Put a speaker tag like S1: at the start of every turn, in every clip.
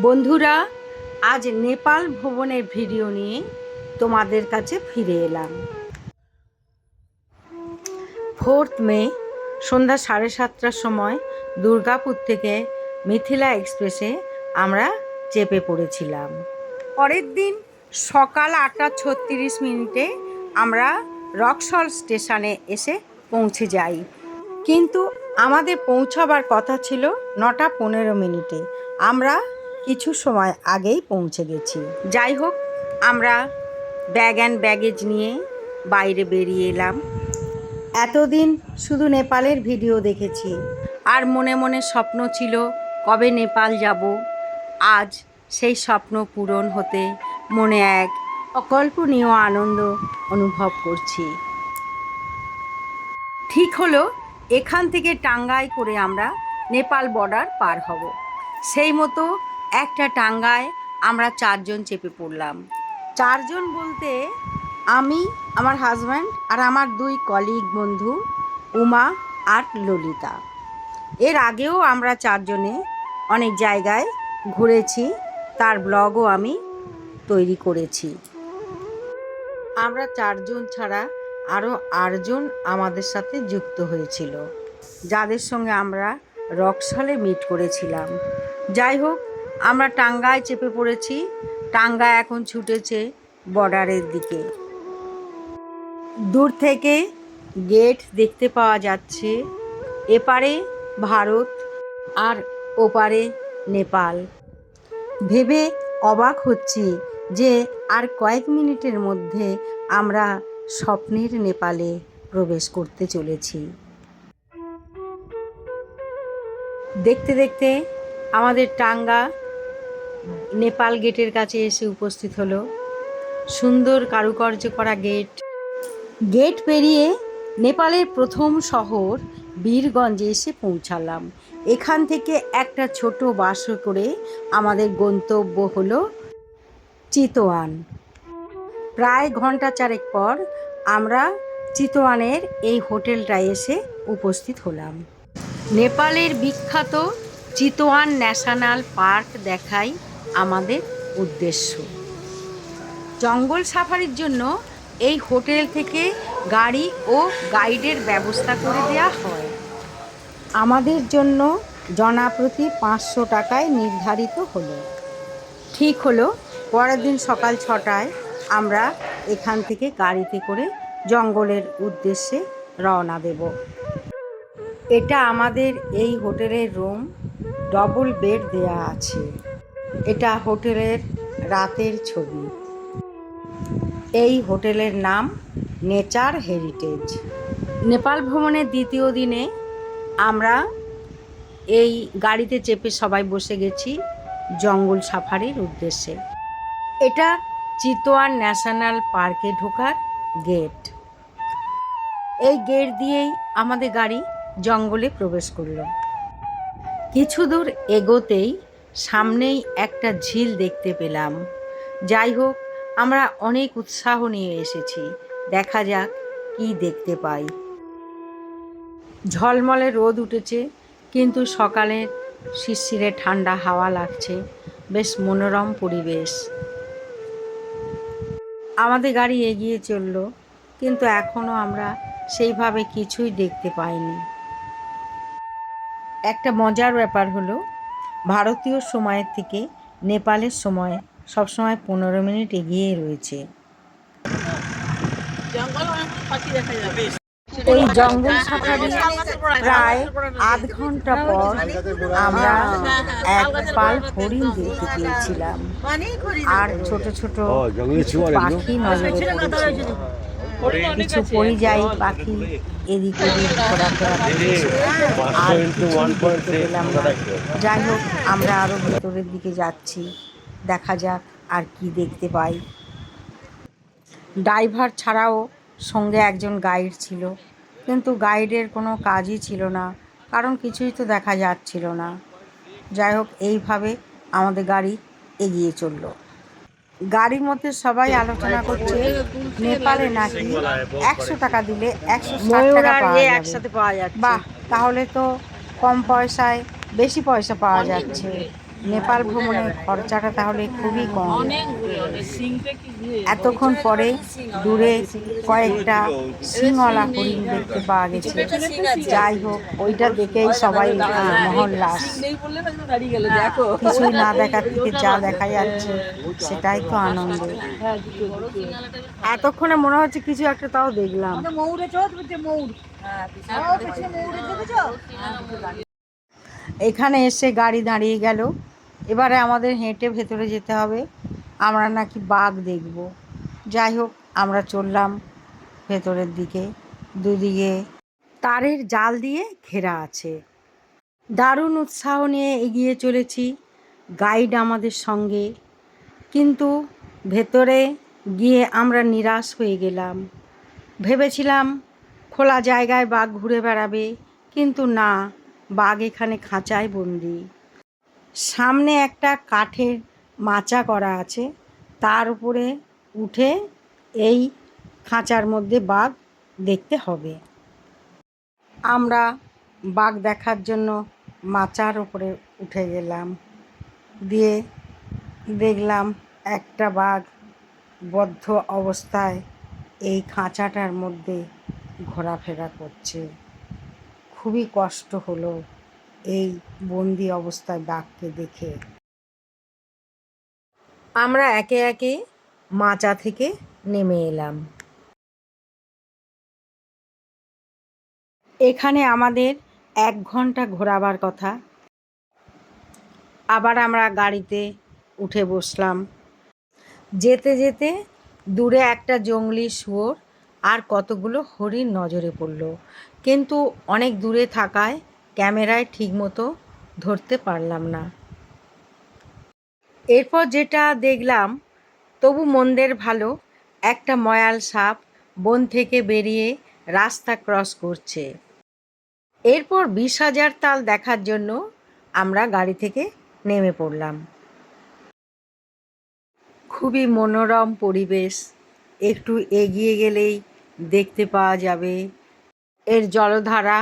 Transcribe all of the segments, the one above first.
S1: বন্ধুরা, আজ নেপাল ভ্রমণের ভিডিও নিয়ে তোমাদের কাছে ফিরে এলাম। 4 মে সন্ধ্যা 7:30টার সময় দুর্গাপুর থেকে মিথিলা এক্সপ্রেসে আমরা চেপে পড়েছিলাম। পরের দিন সকাল 8:36 আমরা রক্সহল স্টেশনে এসে পৌঁছে যাই, কিন্তু আমাদের পৌঁছাবার কথা ছিল 9:15। আমরা কিছু সময় আগেই পৌঁছে গেছি। যাই হোক, আমরা ব্যাগ অ্যান্ড ব্যাগেজ নিয়ে বাইরে বেরিয়ে এলাম। এতদিন শুধু নেপালের ভিডিও দেখেছি, আর মনে মনে স্বপ্ন ছিল কবে নেপাল যাব। আজ সেই স্বপ্ন পূরণ হতে মনে এক অকল্পনীয় আনন্দ অনুভব করছি। ঠিক হলো, এখান থেকে টাঙ্গায় করে আমরা নেপাল বর্ডার পার হব। সেই মতো একটা টাঙ্গায় আমরা 4 জন চেপে পড়লাম। 4 জন বলতে আমি, আমার হাজব্যান্ড আর আমার 2 কলিগ বন্ধু উমা আর ললিতা। এর আগেও আমরা 4 জনে অনেক জায়গায় ঘুরেছি, তার ব্লগও আমি তৈরি করেছি। আমরা 4 জন ছাড়া আরও 8 জন আমাদের সাথে যুক্ত হয়েছিল, যাদের সঙ্গে আমরা রক্সহলে মিট করেছিলাম। যাই হোক, আমরা টাঙ্গায় চেপে পড়েছি। টাঙ্গা এখন ছুটেছে বর্ডারের দিকে। দূর থেকে গেট দেখতে পাওয়া যাচ্ছে, এপারে ভারত আর ওপারে নেপাল। ভেবে অবাক হচ্ছি যে আর কয়েক মিনিটের মধ্যে আমরা স্বপ্নের নেপালে প্রবেশ করতে চলেছি। দেখতে দেখতে আমাদের টাঙ্গা নেপাল গেটের কাছে এসে উপস্থিত হলো। সুন্দর কারুকার্য করা গেট। গেট পেরিয়ে নেপালের প্রথম শহর বীরগঞ্জে এসে পৌঁছালাম। এখান থেকে একটা ছোট বাসে করে আমাদের গন্তব্য হলো চিতওয়ান। প্রায় ঘন্টা 4 পর আমরা চিতওয়ানের এই হোটেলটায় এসে উপস্থিত হলাম। নেপালের বিখ্যাত চিতওয়ান ন্যাশনাল পার্ক দেখাই আমাদের উদ্দেশ্য। জঙ্গল সাফারির জন্য এই হোটেল থেকে গাড়ি ও গাইডের ব্যবস্থা করে দেওয়া হয়। আমাদের জন্য জনাপ্রতি 500 টাকায় নির্ধারিত হলো। ঠিক হলো, পরের দিন সকাল 6টায় আমরা এখান থেকে গাড়িতে করে জঙ্গলের উদ্দেশ্যে রওনা দেব। এটা আমাদের এই হোটেলের রুম, ডবল বেড দেয়া আছে। এটা হোটেলের রাতের ছবি। এই হোটেলের নাম নেচার হেরিটেজ। নেপাল ভ্রমণের দ্বিতীয় দিনে আমরা এই গাড়িতে চেপে সবাই বসে গেছি জঙ্গল সাফারির উদ্দেশ্যে। এটা চিতওয়ান ন্যাশনাল পার্কে ঢোকার গেট। এই গেট দিয়েই আমাদের গাড়ি জঙ্গলে প্রবেশ করল। কিছু দূর এগোতেই সামনেই একটা ঝিল দেখতে পেলাম। যাই হোক, আমরা অনেক উৎসাহ নিয়ে এসেছি, দেখা যাক কি দেখতে পাই। ঝলমলে রোদ উঠেছে, কিন্তু সকালের শিরশিরে ঠান্ডা হাওয়া লাগছে, বেশ মনোরম পরিবেশ। আমাদের গাড়ি এগিয়ে চলল, কিন্তু এখনও আমরা সেইভাবে কিছুই দেখতে পাইনি। একটা মজার ব্যাপার হলো, ভারতীয় সময়ের থেকে নেপালের সময় সবসময় 15 মিনিট এগিয়ে রয়েছে। এই জঙ্গল সাফারি প্রায় আধ ঘন্টা পর আমরা এক পাল হরিণ দেখতে পেয়েছিলাম, আর ছোট ছোট পাখি নজরে পড়েছিল। কিছু পরিযায়ী পাখি এদিক ওদিক ঘোরাফেরা করছে, আর কিছুই দেখতে পেলাম না। যাই হোক, আমরা আরও ভেতরের দিকে যাচ্ছি, দেখা যাক আর কি দেখতে পাই। ড্রাইভার ছাড়াও সঙ্গে একজন গাইড ছিল, কিন্তু গাইডের কোনো কাজই ছিল না, কারণ কিছুই তো দেখা যাচ্ছিল না। যাই হোক, এইভাবে আমাদের গাড়ি এগিয়ে চলল। গাড়ির মধ্যে সবাই আলোচনা করছে নেপালে নাকি 100 টাকা দিলে 160 টাকা একসাথে পাওয়া যাচ্ছে। বাহ, তাহলে তো কম পয়সায় বেশি পয়সা পাওয়া যাচ্ছে। নেপাল ভ্রমণের খরচাটা তাহলে খুবই কম। এতক্ষণ পরে দূরে কয়েকটা সিংওয়ালা হরিণ দেখতে পাওয়া গেছে। যাই হোক, ওইটা দেখেই সবাই মহল্লাস। কিছুই না দেখার থেকে যা দেখা যাচ্ছে সেটাই তো আনন্দ। এতক্ষণে মনে হচ্ছে কিছু একটা তাও দেখলাম। এখানে এসে গাড়ি দাঁড়িয়ে গেল। এবারে আমাদের হেঁটে ভেতরে যেতে হবে। আমরা নাকি বাঘ দেখব। যাই হোক, আমরা চললাম ভেতরের দিকে। দুদিকে তারের জাল দিয়ে ঘেরা আছে। দারুণ উৎসাহ নিয়ে এগিয়ে চলেছি, গাইড আমাদের সঙ্গে। কিন্তু ভেতরে গিয়ে আমরা নিরাশ হয়ে গেলাম। ভেবেছিলাম খোলা জায়গায় বাঘ ঘুরে বেড়াবে, কিন্তু না, বাঘ এখানে খাঁচায় বন্দি। সামনে একটা কাঠের মাচা করা আছে, তার উপরে উঠে এই খাঁচার মধ্যে বাঘ দেখতে হবে। আমরা বাঘ দেখার জন্য মাচার উপরে উঠে গেলাম। দিয়ে দেখলাম একটা বাঘ বদ্ধ অবস্থায় এই খাঁচাটার মধ্যে ঘোরাফেরা করছে। খুবই কষ্ট হলো এই বন্দি অবস্থায় বাঘকে দেখে। আমরা একে একে মাচা থেকে নেমে এলাম। এখানে আমাদের 1 ঘন্টা ঘোরাবার কথা। আবার আমরা গাড়িতে উঠে বসলাম। যেতে যেতে দূরে একটা জংলি শুয়োর আর কতগুলো হরিণ নজরে পড়ল, কিন্তু অনেক দূরে থাকায় ক্যামেরায় ঠিকমতো ধরতে পারলাম না। এরপর যেটা দেখলাম, তবু মন্দের ভালো, একটা ময়াল সাপ বন থেকে বেরিয়ে রাস্তা ক্রস করছে। এরপর 20,000 তাল দেখার জন্য আমরা গাড়ি থেকে নেমে পড়লাম। খুবই মনোরম পরিবেশ। একটু এগিয়ে গেলেই দেখতে পাওয়া যাবে এর জলধারা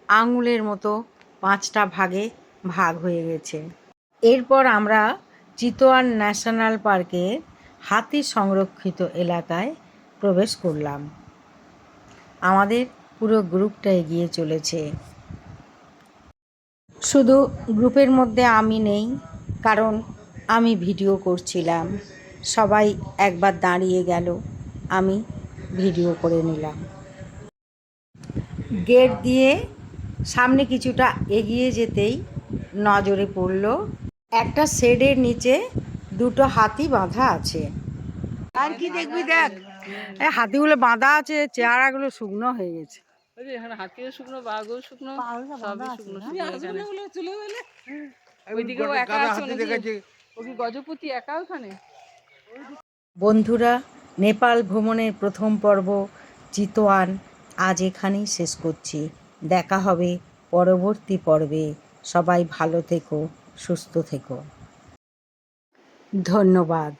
S1: আঙুলের মতো 5টা ভাগে ভাগ হয়ে গেছে। এরপর আমরা চিতোয়ান ন্যাশনাল পার্কের হাতি সংরক্ষিত এলাকায় প্রবেশ করলাম। আমাদের পুরো গ্রুপটা এগিয়ে চলেছে। শুধু গ্রুপের মধ্যে আমি নেই, কারণ আমি ভিডিও করছিলাম। সবাই একবার দাঁড়িয়ে গেল, আমি ভিডিও করে নিলাম। গেট দিয়ে সামনে কিছুটা এগিয়ে যেতেই নজরে পড়ল একটা শেডের নিচে 2টো হাতি বাঁধা আছে। আর কি দেখবি, দেখ হাতিগুলো বাঁধা আছে, চেহারাগুলো শুকনো হয়ে গেছে।
S2: হাতিও শুকনো, বাঘও শুকনো, সবই শুকনো শুকনো। ওইদিকেও একা আছে, ওই গজপতি একা ওখানে।
S1: বন্ধুরা, নেপাল ভ্রমণের প্রথম পর্ব চিতোয়ান আজ এখানেই শেষ করছি। দেখা হবে পরবর্তী পর্বে। সবাই ভালো থেকো, সুস্থ থেকো। ধন্যবাদ।